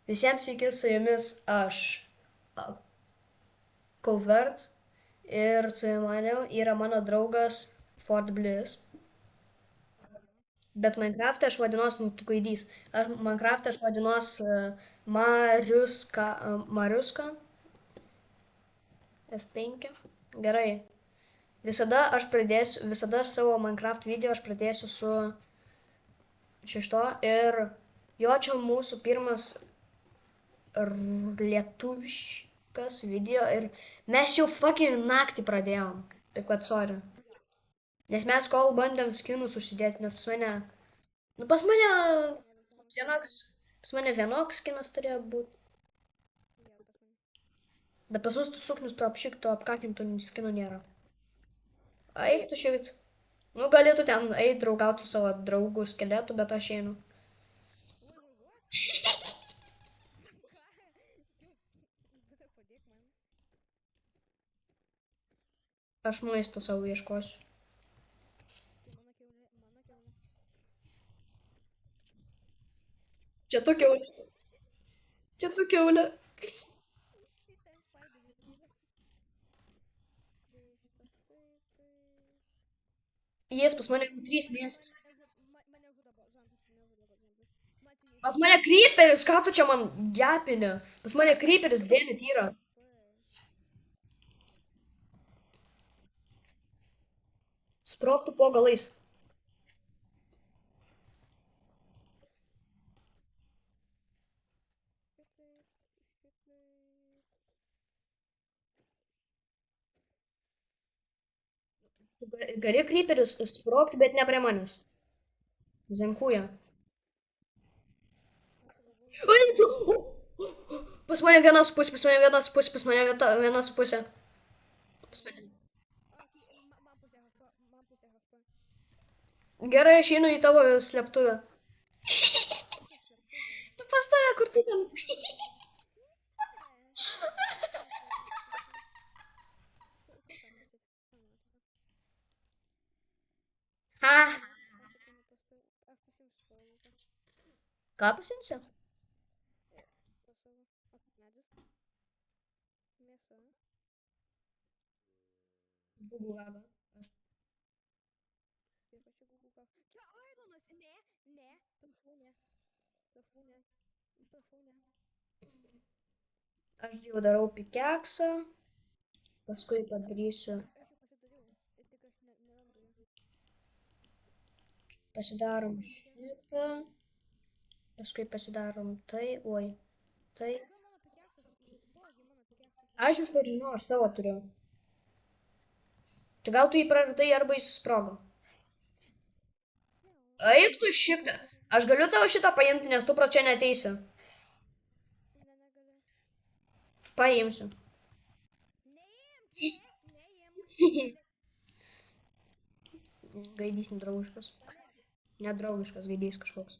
Visiems sveiki, su jumis aš, Covert, ir su maniu yra mano draugas Fort Bliss. Bet Minecraft'e aš vadinuos, nu tu gaidys, Minecraft'e aš vadinuos Mariuska F5. Gerai. Visada savo Minecraft video aš pradėsiu su šešto ir jo čia mūsų pirmas lietuviškas video ir mes jau fucking naktį pradėjom. Taip kad sorry. Nes mes kol bandėm skinus užsidėti, nes pas mane, nu vienoks, pas mane vienoks skinas turėjo būti. Bet pas mus tų suknius, to apšikto, apkakintų skino nėra. Eik tu šit. Nu galėtų ten eit draugauti su savo draugų skeletu, bet aš einu. Aš maisto savo ieškosiu. Čia tu kiaulė. Čia tu kiaulė. Jis pas mane 3 mėnesius. Pas mane creeperis, ką tu čia man gepini? Pas mane creeperis dėmėt yra. Sproktų po galais. Gali creeperis sprokti, bet ne prie manęs. Zemkuja. Pas mane vienas pusė, pas mane vienas pusė, pas mane vienas pusė. Pas mane. Gerai, aš einu į tavo slėptuvę. Tu pas tave, kur tu ten? Ha. Ką pasimsi? Google Gaga. Aš jau darau pikeksą. Paskui padarysiu. Pasidarom šitą. Paskui pasidarom tai. Oi. Tai. Aš iš pat žinau, aš savo turiu. Tai gal tu jį praradai arba jis susprogo. Eik tu šitą. Aš galiu tavo šitą paimti, nes tu pro čia neteisi. Paimsiu. Gaidys nedraugiškas. Nedraugiškas gaidys kažkoks.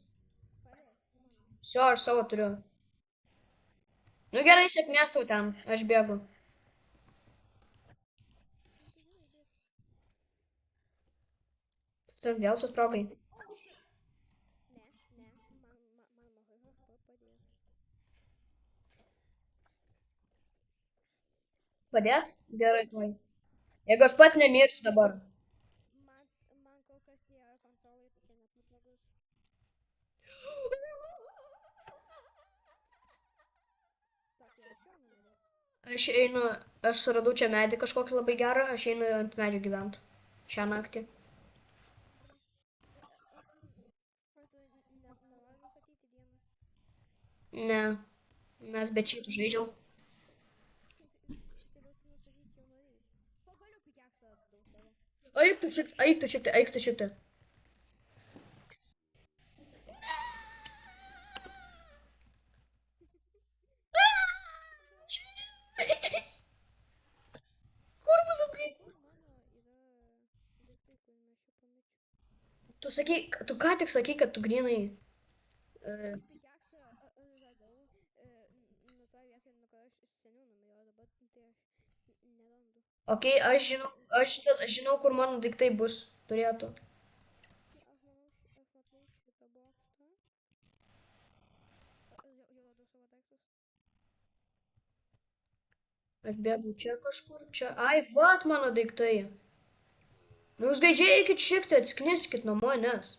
Sio, aš savo turiu. Nu gerai, sėkmės tau ten. Aš bėgu. Tu vėl susprogai. Padėt? Gerai, oi. Jeigu aš pats nemirsiu dabar. Aš suradau čia medį kažkokį labai gerą, aš einu ant medžio gyventi. Šią naktį. Ne, mes be čytų žaidžiam. Eik tu šitą. Kur būtų? Tu ką tik sakai, kad tu grinai. Ok, aš žinau, kur mano daiktai bus. Turėtų. Aš bėgu čia kažkur, čia. Ai, vat mano daiktai. Nu, jūs gaidžiai eikit šikti, atskniskit nuo manęs.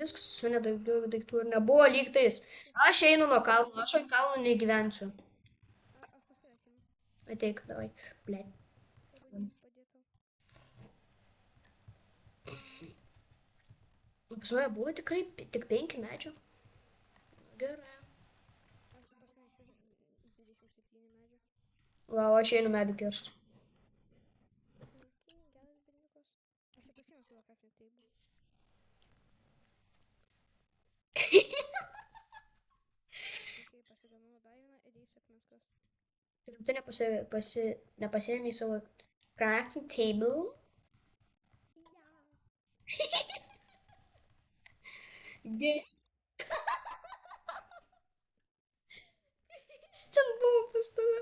Viskas su nedaiktų ir nebuvo lygtais. Aš einu nuo kalno, aš ant kalno negyvensiu. Ateik, davai, ble. Pas mane buvo tikrai tik 5 medžių. Gerai. Vau, aš einu medį kirsti. Tu nepasėmė į savo crafting table. Jis ten buvo pas tave.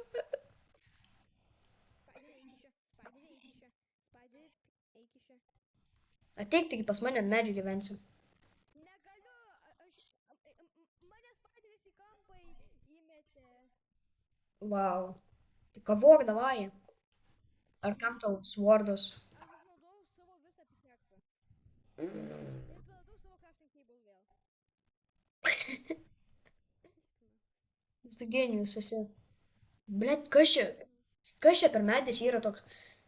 Ateik tik pas mane ant medžių gyvensiu. Vau. Tai kavok davai. Ar kam tau svordas? Tu genijus esi. Blet, kas čia? Kas čia per medis yra toks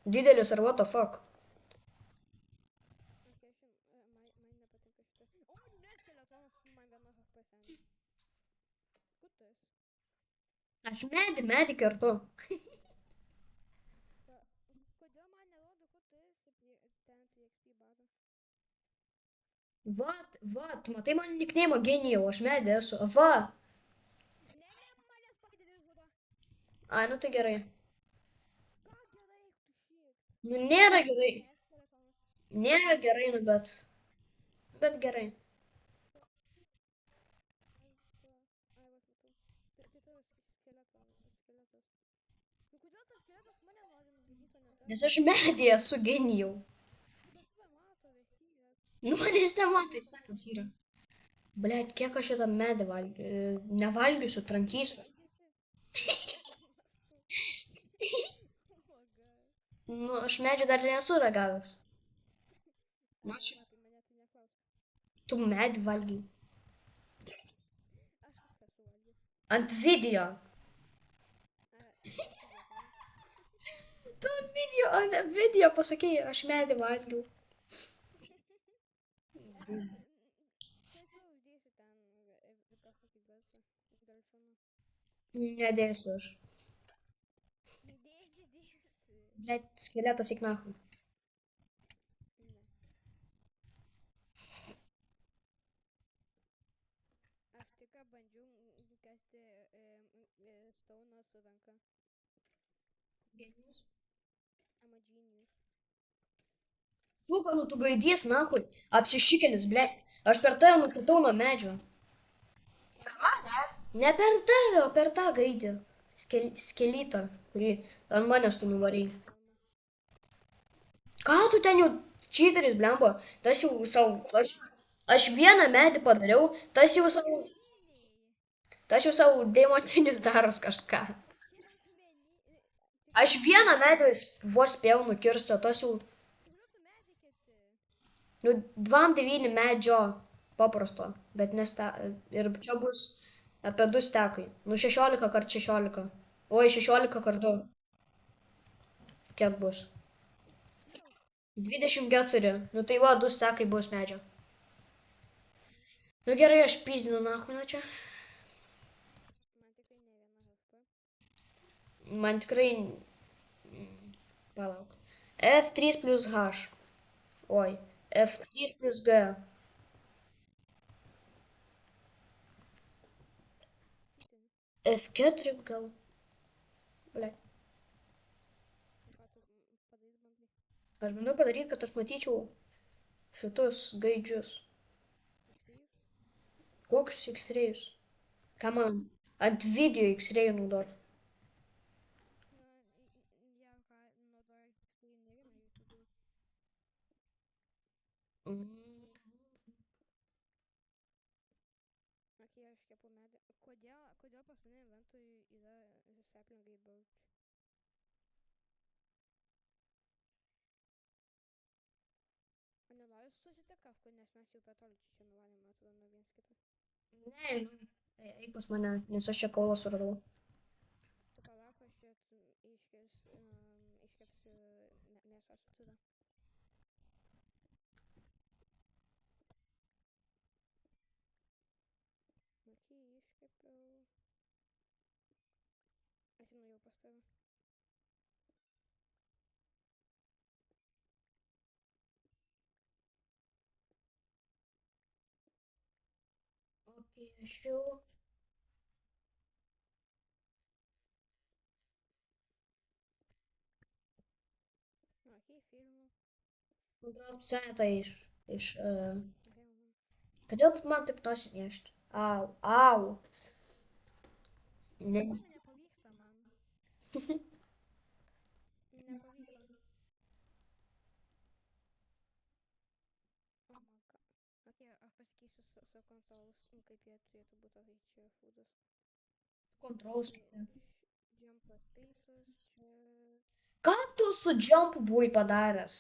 didelis ar what the fuck? Aš medį kertu. Vat, matai man nikneimą genijau, aš medį esu. Va. Ai, nu tai gerai. Nu nėra gerai. Nėra gerai, nu bet gerai. Nes aš medį esu genijau. Nu manęs nemato, jis sakas yra. Blet, kiek aš šitą medį nevalgysiu, trankysiu. Nu, aš medžio dar nesu ragavęs. Nu, tu medį valgy. Ant video. Tu ant video pasakei, aš medį valgiau. Nedėsiu aš. Blet, skeletas eik nachui. Genijus. Suka, nu tu gaidys nachui. Apsišikelis, blet. Aš per tave nukritau nuo medžio. Ne per tave, o per tą gaidį. Skelytą, kurį ant manęs tu nuvarėjai. Ką tu ten jau čyteris, blemba? Tas jau savo... Aš vieną medį padariau, tas jau savo deimantinius daros kažką. Aš vieną medį vos spėjau nukirsti, o tas jau... Nu, 2-9 medžio paprasto, bet nesta... Ir čia bus apie 2 stekai. Nu, 16 kart 16. Oi, 16 kart 2. Kiek bus? 24. Nu tai va, 2 stekai bus medžio. Nu gerai, aš pyzdinu nachuną čia. Man tikrai... Palauk. F3 plus H. Oi. F3 plus G. F4 gal. Ble. Aš bandau padaryti, kad aš matyčiau šitus gaidžius. Kokius X-rayus? Ką man ant video X-rayų naudoti? iškepu medį. Kodėl pas mane inventoriui yra saplingai birch? O nenori susitikt kažkur, nes mes jau petoličių čia nuvalėme, atrodo, nuo viens kito. Nežinau. Eik pas mane, nes aš čia kaulą suradau. Tu palauk, aš čia iškepsiu mėsos tada. Okei, iškepiau. Aš nuėjau pas tave. Okei, aš jau. Okei, filmų. Antras apsimetą iš... Okei, Kodėl man taip nosį nešti? Au. Ne. Nepavyksta man. Nepavyksta. Oh my god. Okei, aš pasikeisiu su konsolos, kaip jie turėtų būti, tai čia foodas. Kontrolus kiti. Jumpas paces, čia... Ką tu su jumpu buvai padaręs?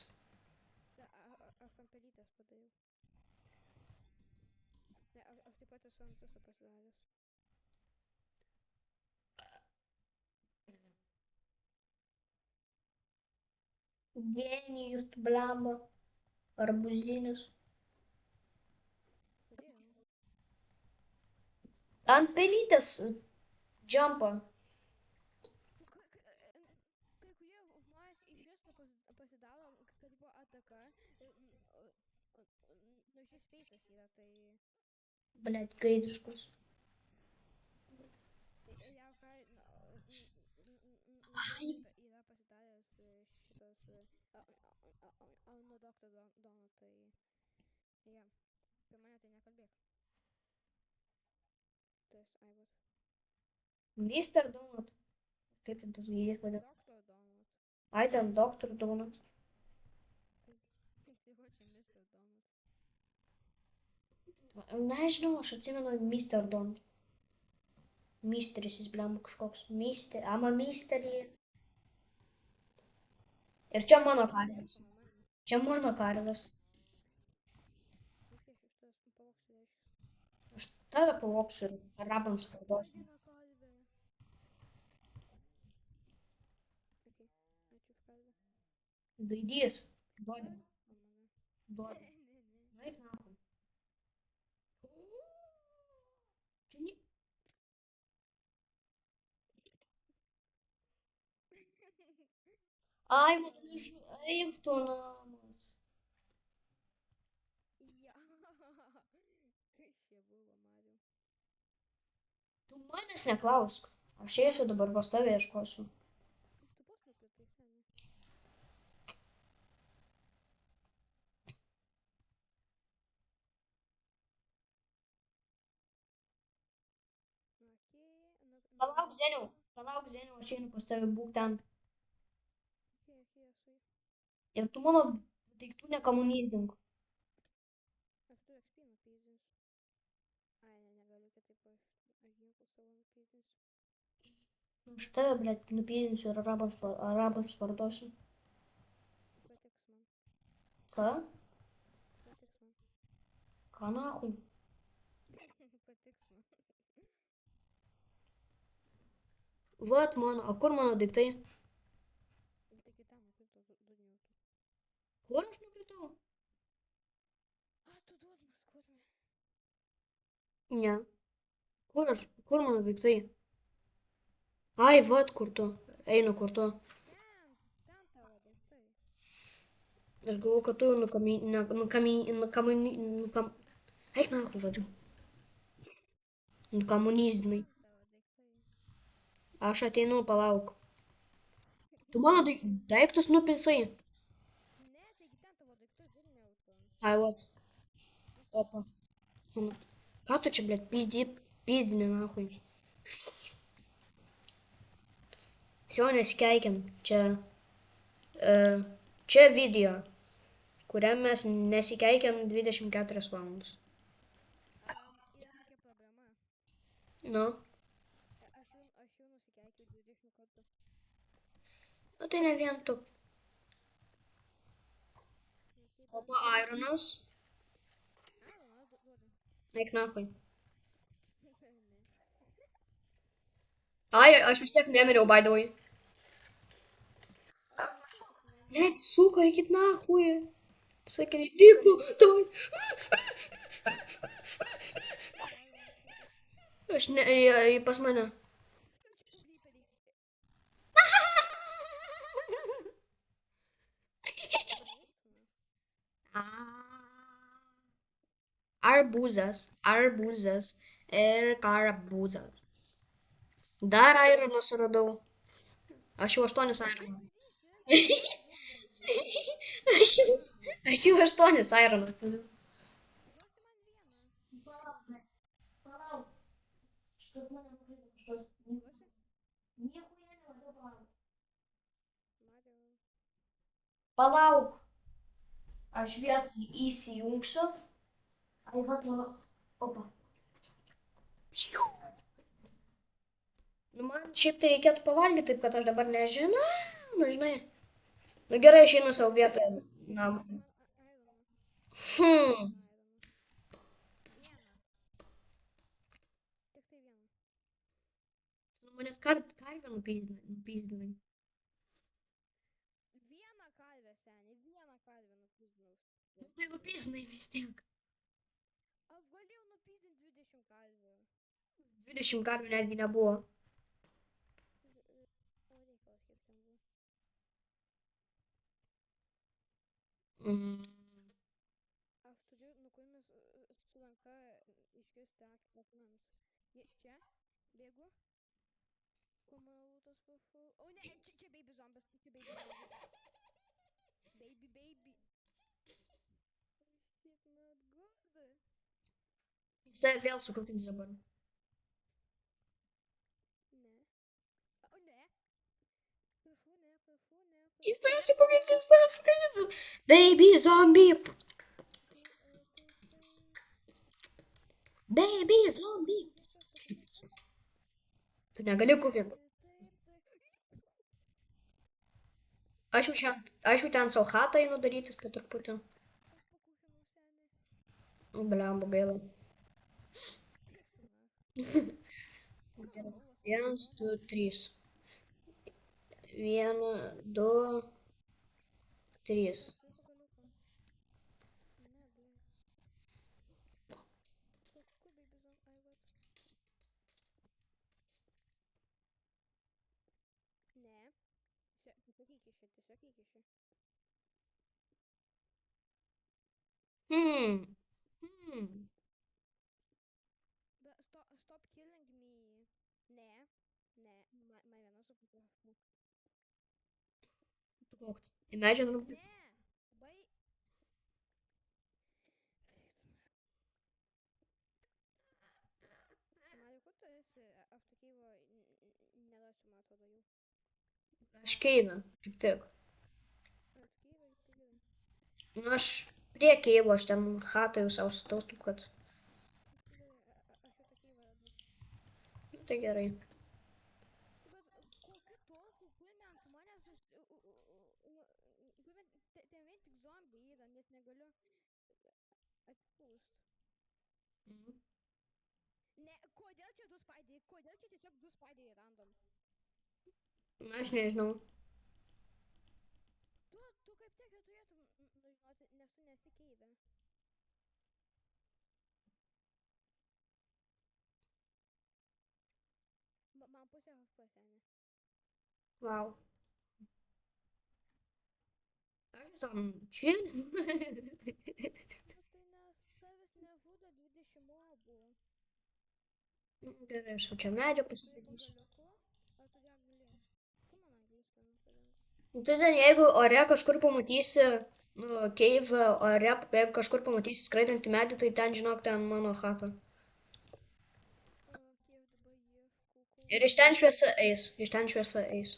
Aš ant pelytės padariau. Ne, aš taip pat esu ant susu pasidaręs. Genijus, blemba. Arbuzinis. Kodėl? Ant pelytės jumpą. Kai kurie žmonės iš vis pasidaro, kad buvo ataka, nu šis speisas yra, tai... Blet, gaidriškus. Yra pasidaręs šitas nuo Dr. Donut, tai... Ja, apie mane tai nekalbėk. Tai Aivot. Mr. Donut. Kaip ten tas gaidys vadina? Dr. Donut. Ai, ten Dr. Donut. Tai ko čia Mr. Donut? Nežinau, aš atsimenu Mr. Donut. Misteris jis blemba kažkoks. Ama misterį. Ir čia mano karvės. Čia mano karvės. Aš tave pavoksiu ir arabams parduosiu. Gaidys. Duodi. Eik nahui. Čia ne... Ai, eik tu namas. Ja. Kas čia buvo, Mariu? Tu manęs neklausk. Aš eisiu dabar pas tave ieškosiu. Tu pats nukritai, seniai. Palauk, Zeniau, aš einu pas tave, būk ten. Okei, esu. Ir tu mano daiktų nekamunyzdink. Aš tu XP nupyzdinsiu. Ai, negaliu kitaip, aš ginklų savo nupyzdinsiu. Aš tave, blet, nupyzdinsiu ir arabams parduosiu. Patiks man. Ką? Patiks man. Ką nahui? Patiks man. Vat mano, o kur mano daiktai? Tai kitam nukrito dudniautų. Kur aš nukritau? Tu duod maskuotme. Ne. Kur mano daiktai? Ai, vat kur tu. Einu kur tu. Ten tavo daiktai. Aš galvoju, kad tu Eik nahui, žodžiu. Nukamunyzdinai. Tavo daiktai. Aš ateinu, palauk. Tu mano daiktus nupisai. Ne, taigi ten tavo daiktai dudniautų. Ai, vat. Opa. Ką tu čia, blet, pizdini, nahui. Все, nesikeikiam. Čia video, kuriam mes nesikeikiam 24 valandas. Yra tokia problema. Nu, Aš jau nusikeikiau 20 kartų. nu tai ne vien tu. Nu, kaip O aš. po Ironas? Duoda. Eik nahui. Ne. Ai, aš vis tiek nemiriau, by the way. Aš tikiu, kad tu nemirsi. Блядь, сука, eikit nahui. Sakė, dyku, davai. Kur Ironas šitas? Aš ne, pas mane. Čia plyperiai. Dabar eiktume. Arbūzas, arbūzas ir karabūzas. Dar Ironą suradau. Aš jau 8 Ironą. Aš jau 8 Ironą turiu. Duosi man vieną. Palauk. Šitas mane nužudė kažkas. Duosi? Niekuoje nevadau, palauk. Mario. Palauk. Aš vėl įsijungsiu. Ai, va, mano. Opa. Nu, man šiaip tai reikėtų pavalgyti, taip kad aš dabar nežinau. Nu, žinai. Nu, gerai, aš einu savo vietą. Na. Duosi man Ironą. Hmm. Ironą. Vieną. Tik tai vieną. Nu, manęs karvę nupizdinai. Vieną kalvę, seniai. Vieną kalvę nupizdinau. Nu, tai nupizdinai vis tiek. Aš galėjau nupizdinti 20 kalvių. 20 karvių netgi nebuvo. O reikalas kiek ten buvo. Mm. Aš turiu nukuimis su ranka iškirsti akį patinams. Čia, bėgu. Kumalutas fufu. O ne, čia baby zombis, čia baby zombis. Baby. She's not good. Jis tave vėl sukukins dabar. Ne. O ne. Fufu, ne. Jis tave sukukins. Baby zombie. Baby zombie. Tu negali kukinti. Aš jau ten savo chatą einu darytis po truputį. Aš pakukinau senį. Blemba gaila. Tiktumą. 1, 2, 3. 1, 2, 3. Turiu pagaliuką. Ne, ble. Kur baby zombie? Ai, vat. Ne. Tiesiog įkiši. Hmm. But stop killing me. Ne. Man viena supukau. Imagine. Ne. Mario, kur tu esi? Aš tokiai va nerasiu, man atrodo, jau. Aš keivę, kaip tik. Tokiai va, tai gerai. Nu, aš prie keivo, aš ten chatą jau savo sutaustu, kad. Aš jau tokiai va radau. Nu, tai gerai. Bet kokiu tokiu, kur man ant manęs ten vien tik zombiai yra, net negaliu atpūst. Ne, kodėl čia tiesiog du spaideriai random? Na, aš nežinau. Tu kaip tiek ir turėtum žinoti, nes tu nesikeivė. Man pusė pasenė. Wow. Aš visam chill. Tai nes tavęs nežudo 20 mobų. Gerai, aš čia medžio pasidarysiu. Ar tu ją gali? Kur man angliškai nusirenka? Tai ten, jeigu ore kažkur pamatysi, nu, cave, ore, jeigu kažkur pamatysi skraidantį medį, tai ten, žinok, ten mano chata. Kiek dabar ieškau. Ir iš ten šviesa eis.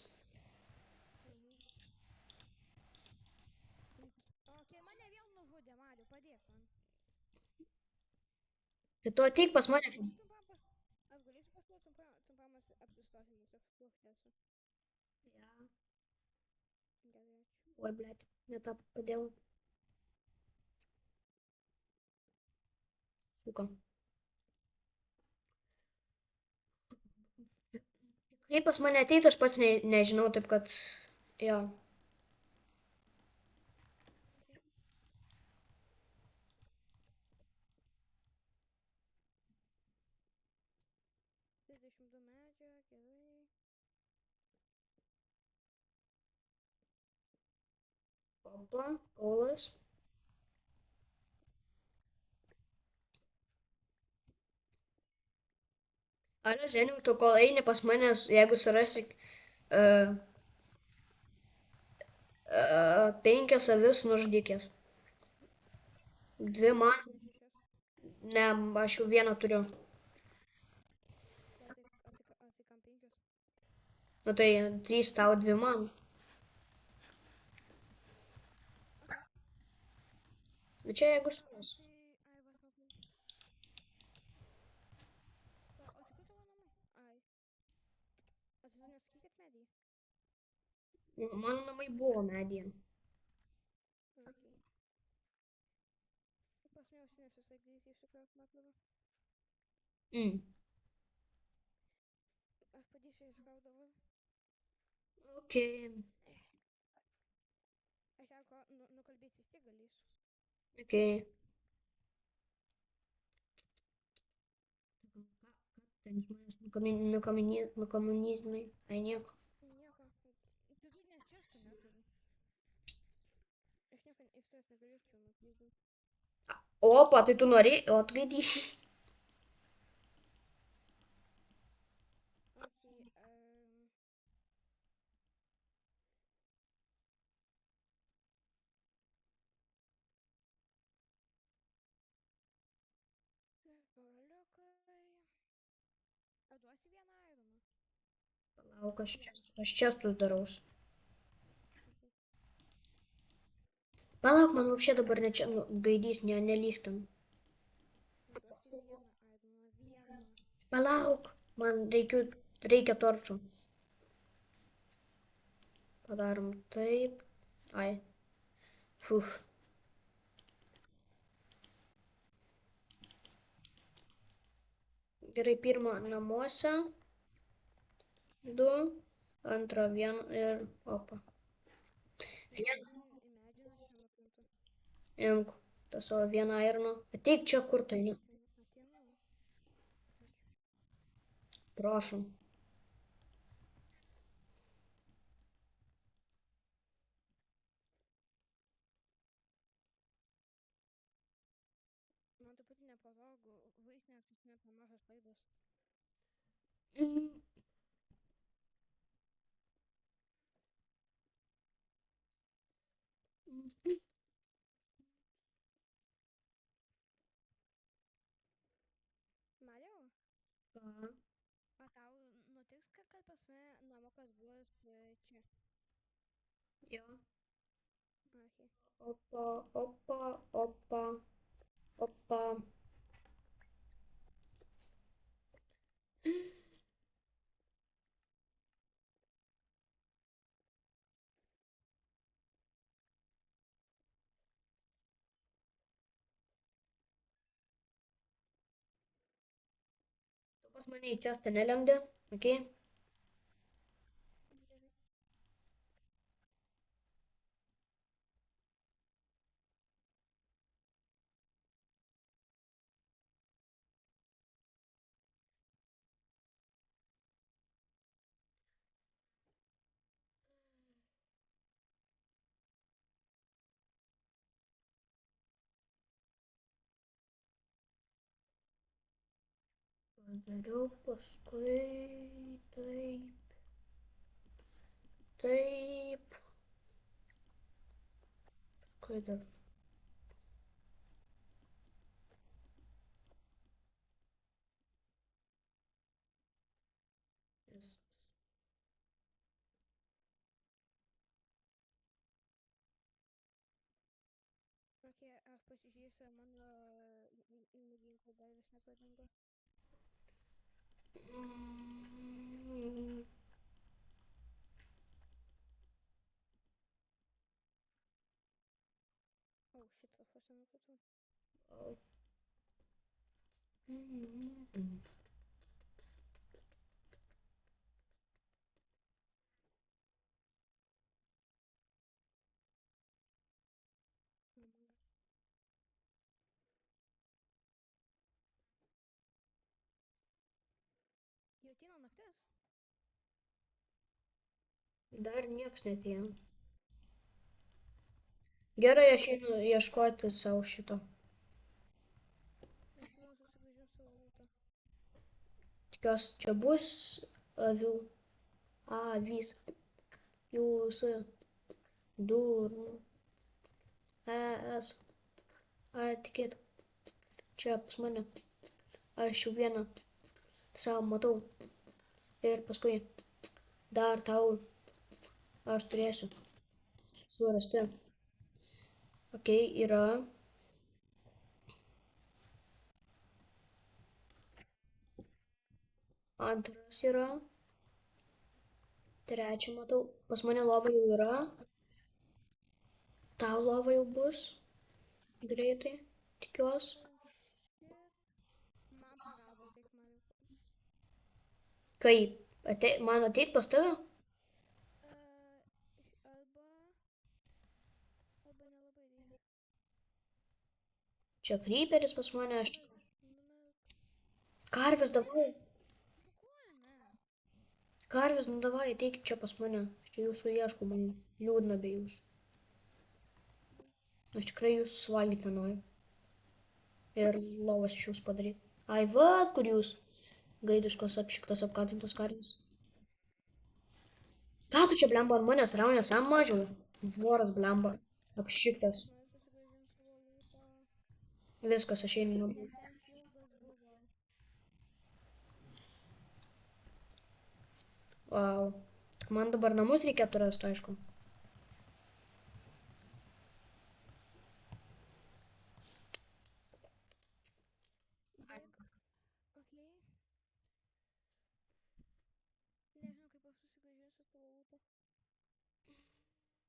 Mane vėl nužudė, Mario, padėk man. Tai tu ateik pas mane. Aš galėsiu pas Oi, blėt, ne tą padėjau. Suka. Kaip pas mane ateit, aš pats nežinau, taip kad, jo. Okay. 32 medžio, gerai. Opa, kaulas. Alio, Zeniau, tu kol eini pas manęs, jeigu surasi 5 avis nužudykės. 2 man, Dvi tuščios. ne, aš jau vieną turiu. Tai kam 5? Nu tai 3 tau, 2 man. Okay. Bet čia jeigu surasi. Tai, ai, vas matau. O tai kur tavo namai? Ai. O tai tu nesakai, kad medį? Mano namai buvo medyje. Okay. Pas mane ausinės visai greitai išsikrauk, man atrodo. Mm. Aš padėsiu išsikrauk dabar. Ok. Aš teko nukalbėti vis tiek galėsiu. Ok. Ten žmonės nukomunizmai. Ai nieko. Nieko. Tai tu net čestų neturi. Aš nieko iš tavęs negalėčiau nuklysti. Opa, tai tu nori atgaidyti. Okay, Broliukai. Ar duosi vieną ironą? Palauk, aš čestus daraus. Okay. Palauk, man čia dabar ne čia gaidys, nelįsk ten. Duosi vieną ironą. Vieną. Palauk, man reikia torčų. Padarom taip. Ai. Fuf. Gerai, pirmą namuose. 2. Antrą 1 ir opa. Vieną į medžią, nes čia nukrinta. Imk tą savo vieną ironą. Ateik čia, kur tu eini. Ateinu. Ačiū. Prašom. Man taip pat nepatogu. Vaistinės prasme per mažas laidas. Mm. Mariau, Ką? o tau nutiks, kad pas mane namukas bus čia? Jo. Okay. Opa, opa, opa, opa. Tu pas mane į čestą nelendi, okei? Gerai. Padariau paskui taip. Taip. Paskui dar. Viskas. Okay, aš pasižiūrėsiu mano ginklo dar vis nepadingo. Mm. pasinukutų. Jau ateina naktis. Dar nieks neatėjo. Gerai, aš einu ieškoti savo šito. Aš vėl susigrąžinu savo lūtą. Tikiuosi, čia bus avių. Avys. Jūs. Durų. Es. Tikėt. Čia pas mane. Aš jau vieną savo matau. Ir paskui dar tau aš turėsiu surasti. Ok, yra. Antras yra. Trečią matau. Pas mane lova jau yra. Tau lova jau bus. Greitai. Tikiuosi. Shit. Man pagalbos, eik man jau. Kaip? Man ateit pas tave? Arba nelabai reikia. Čia kryperis pas mane. Aš... Numet. Karvės davai. Nu ko, ne? Karvės, nu davai, ateikit čia pas mane. Aš čia jūsų ieškau, man liūdna be jūsų. Aš tikrai jūsų suvalgyti nenoriu. Ir lovas iš jūsų padaryti. Ai, va, kur jūs gaidiškos apšiktos apkabintos karvės. Ką tu čia blemba ant manęs raunės, am mažiau? Voras blemba. Apšiktas. Noriu susigrąžinti savo lūtą. Viskas, aš einu. Nes ten šildas buvo. Vau. Man dabar namus reikėtų rasti, aišku. Taip. Okei. Nežinau, kaip aš susigrąžinsiu savo lūtą.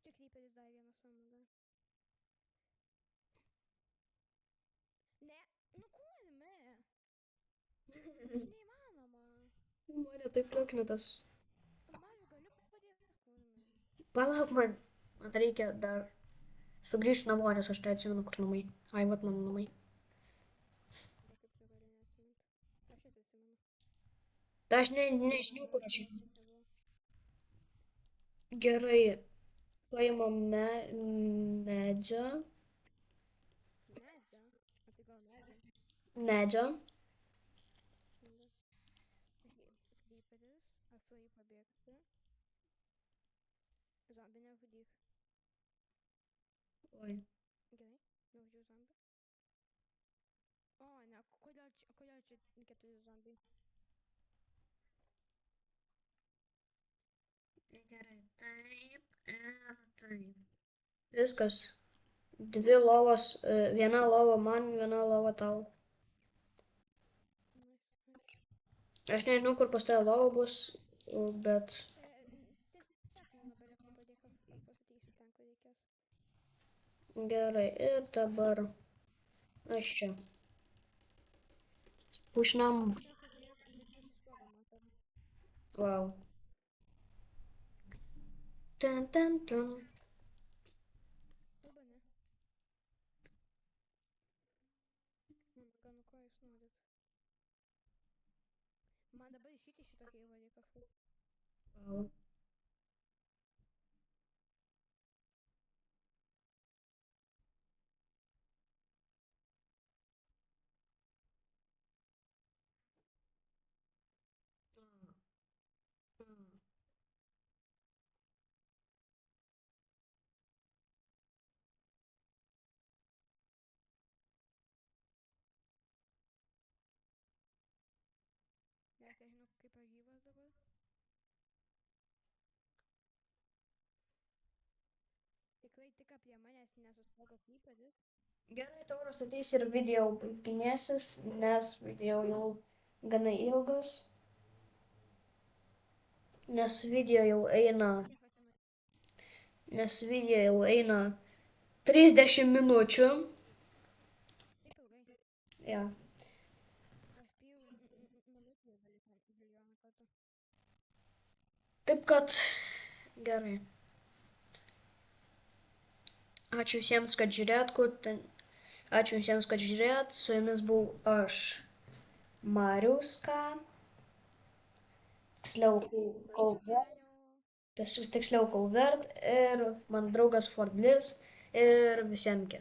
Čia kryperis dar vienas samada. Ne. Nu kurime. Neįmanoma. Mane taip liuknitas. Mažiu galiu padėti kurime. Palauk, man reikia dar sugrįžti namo, nes aš tai atsimenu, kur namai. Ai, vat mano namai. Bet kaip tu gali neatsimint? Aš net atsimenu. Tai aš nežinau, kur aš einu. Nebuvo. Gerai. Paimam medžio. Medžio? O tai gal medžio? Medžio. Kryperis. Aš turiu jį pabėgti. Zombį nežudyk. Oi. Gerai, nužudžiau zombį. O, ne, kodėl čia 4 zombiai? Gerai, taip ir taip. Viskas. Dvi lovos, viena lova man, viena lova tau. Nice. Aš nežinau, kur pas tave lova bus, bet... Tiesiog mano belėkų padėk, aš pasakysiu ten, kur reikės. Gerai, ir dabar aš čia. Pušnam. Wow. Ten, ten, ten. Arba ne. Ką, nu ko jūs norit? Man dabar išeiti šitą keivą reikia fu. Wow. Net nežinau, kaip aš gyvas dabar. Tikrai tik apie manęs nesustogo kryperis. Gerai, tauras ateis ir video baiginėsis, nes video jau gana ilgas. Nes video jau eina... Kiek atimai? Nes video jau eina 30 minučių. Jo. Aš bijau minutėje dalyką milijoną kartų. Taip kad gerai. Ačiū visiems, kad žiūrėt, kur ten. Ačiū visiems, kad žiūrėt. Su jumis buvau aš, Mariuska. Tiksliau, Kauvert. Tiksliau, Kauvert ir mano draugas Ford Bliss. Ir visiems.